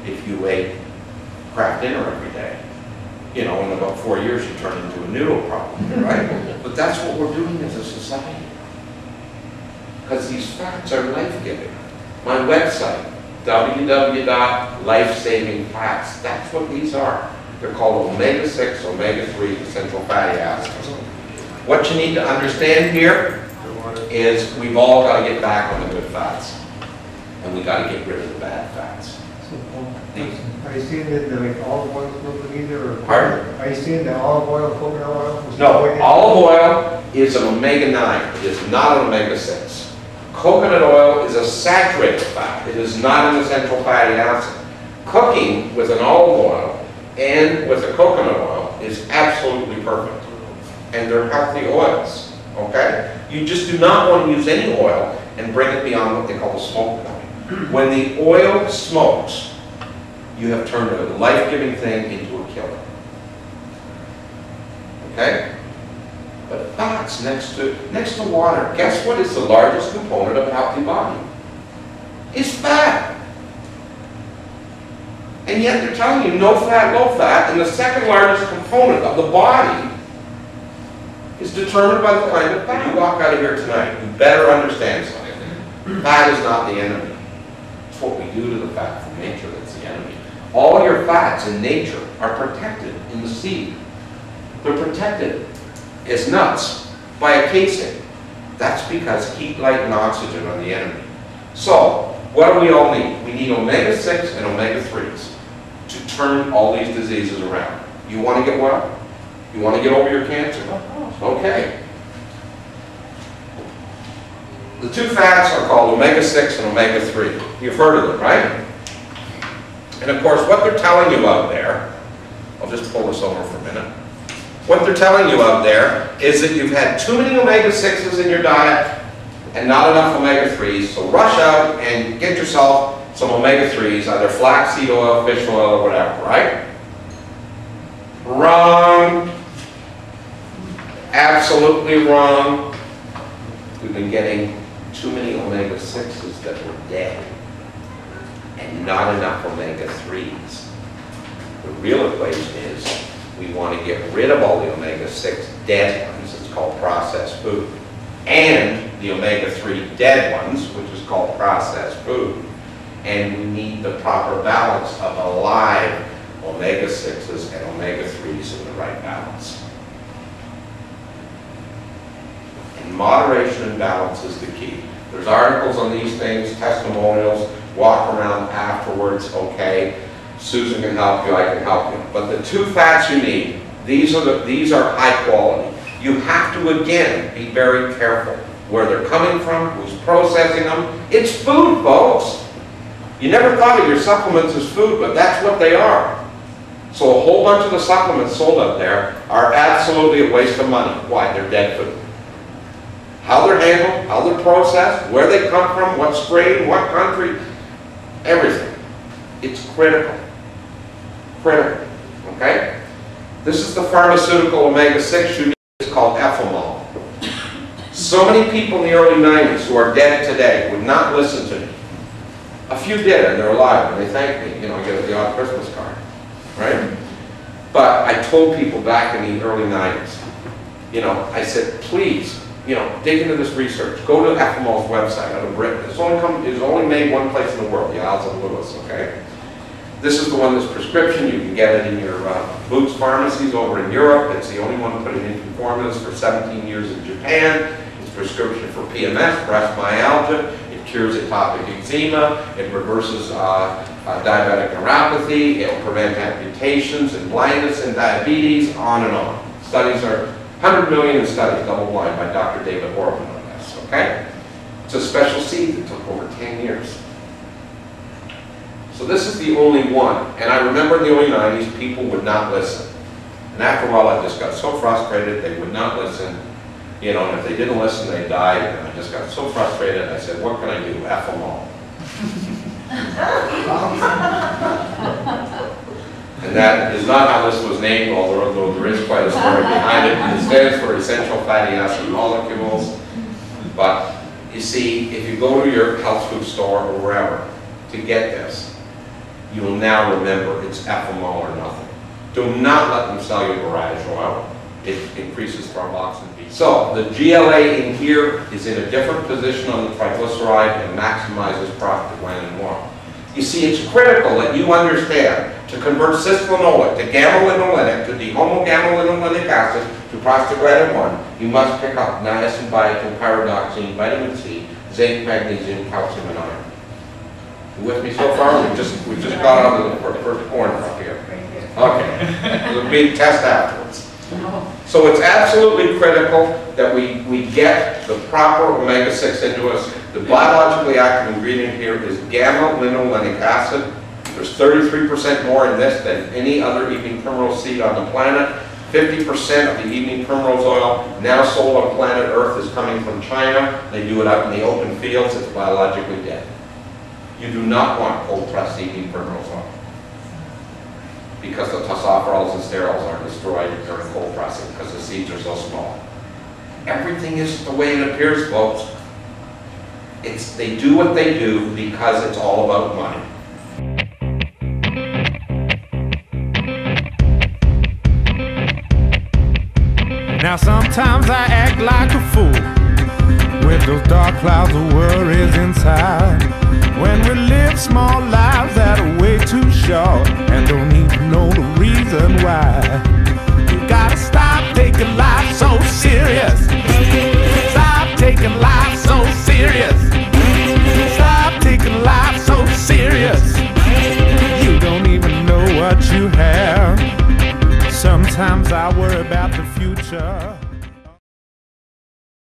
if you ate Kraft dinner every day. You know, in about 4 years you turn into a noodle probably, right? But that's what we're doing as a society. Because these fats are life-giving. My website, www.lifesavingfats, that's what these are. They're called omega-6, omega-3 essential fatty acids. What you need to understand here is we've all got to get back on the good fats. And we got to get rid of the bad fats. Are you saying that like olive oil is no good either? Or pardon? Are you saying that olive oil, coconut oil? No, olive oil is an omega-9. It is not an omega-6. Coconut oil is a saturated fat. It is not an essential fatty acid. Cooking with an olive oil and with a coconut oil is absolutely perfect. And they're healthy oils, okay? You just do not want to use any oil and bring it beyond what they call the smoke point. When the oil smokes, you have turned a life-giving thing into a killer. Okay? But fats next to water, guess what is the largest component of a healthy body? It's fat. And yet they're telling you no fat, low fat, and the second largest component of the body is determined by the kind of fat. You walk out of here tonight, you better understand something. Fat is not the enemy. It's what we do to the fat from nature that's the enemy. All your fats in nature are protected in the seed. They're protected as nuts by a casing. That's because heat, light, and oxygen are the enemy. So, what do we all need? We need omega-6 and omega-3s to turn all these diseases around. You want to get well? You want to get over your cancer? Okay. The two fats are called omega-6 and omega-3. You've heard of them, right? And of course, what they're telling you out there, I'll just pull this over for a minute. What they're telling you out there is that you've had too many omega-6s in your diet and not enough omega-3s, so rush out and get yourself some omega-3s, either flaxseed oil, fish oil, or whatever, right? Wrong. Absolutely wrong. We've been getting too many omega-6s that were dead and not enough omega-3s. The real equation is we want to get rid of all the omega-6 dead ones, it's called processed food, and the omega-3 dead ones, which is called processed food. And we need the proper balance of alive omega-6s and omega-3s in the right balance. And moderation and balance is the key. There's articles on these things, testimonials, walk around afterwards, okay, Susan can help you, I can help you. But the two fats you need, these are high quality. You have to, again, be very careful where they're coming from, who's processing them. It's food, folks. You never thought of your supplements as food, but that's what they are. So a whole bunch of the supplements sold out there are absolutely a waste of money. Why? They're dead food. How they're handled, how they're processed, where they come from, what strain, what country, everything. It's critical. Critical. Okay? This is the pharmaceutical omega-6 you need. It's called ethanol. So many people in the early 90s who are dead today would not listen to me. A few did, and they're alive, and they thank me. You know, I get the odd Christmas card, right? But I told people back in the early 90s, you know, I said, please, you know, dig into this research. Go to Ethanol's website out of Britain. It's only made one place in the world, the Isles of Lewis, okay? This is the one that's prescription. You can get it in your Boots pharmacies over in Europe. It's the only one putting infant formulas for 17 years in Japan. It's prescription for PMS, breast myalgia. It cures atopic eczema. It reverses diabetic neuropathy. It will prevent amputations and blindness and diabetes, on and on. Studies are 100 million studies, double-blind, by Dr. David Orman on this, okay? It's a special seed that took over 10 years. So this is the only one. And I remember in the early 90s, people would not listen. And after a while, I just got so frustrated, they would not listen. You know, and if they didn't listen, they died. And I just got so frustrated, I said, what can I do? Ethanol. And that is not how this was named, although there is quite a story behind it. It stands for essential fatty acid molecules. But you see, if you go to your health food store or wherever to get this, you will now remember it's FMO or nothing. Do not let them sell you Mirage oil. It increases thromboxane. So the GLA in here is in a different position on the triglyceride and maximizes prostaglandin 1. You see, it's critical that you understand to convert cisplanolone to gamma-linolenic to dehomogamma-linolenic acid to prostaglandin 1, you must pick up niacin, biotin, pyridoxine, vitamin C, zinc, magnesium, calcium, and iron. You with me so far? We just got on to the first corner up here. Okay. There's a big test afterwards. So it's absolutely critical that we get the proper omega-6 into us. The biologically active ingredient here is gamma-linolenic acid. There's 33% more in this than any other evening primrose seed on the planet. 50% of the evening primrose oil now sold on planet Earth is coming from China. They do it out in the open fields. It's biologically dead. You do not want cold-pressed evening primrose oil, because the tocopherols and sterols are destroyed during cold pressing because the seeds are so small. Everything is the way it appears, folks. They do what they do because it's all about money. Now sometimes I act like a fool with those dark clouds of worries inside. When we live small lives that are way too short and don't even know the reason why. You gotta stop taking life so serious. Stop taking life so serious. Stop taking life so serious. You don't even know what you have. Sometimes I worry about the future.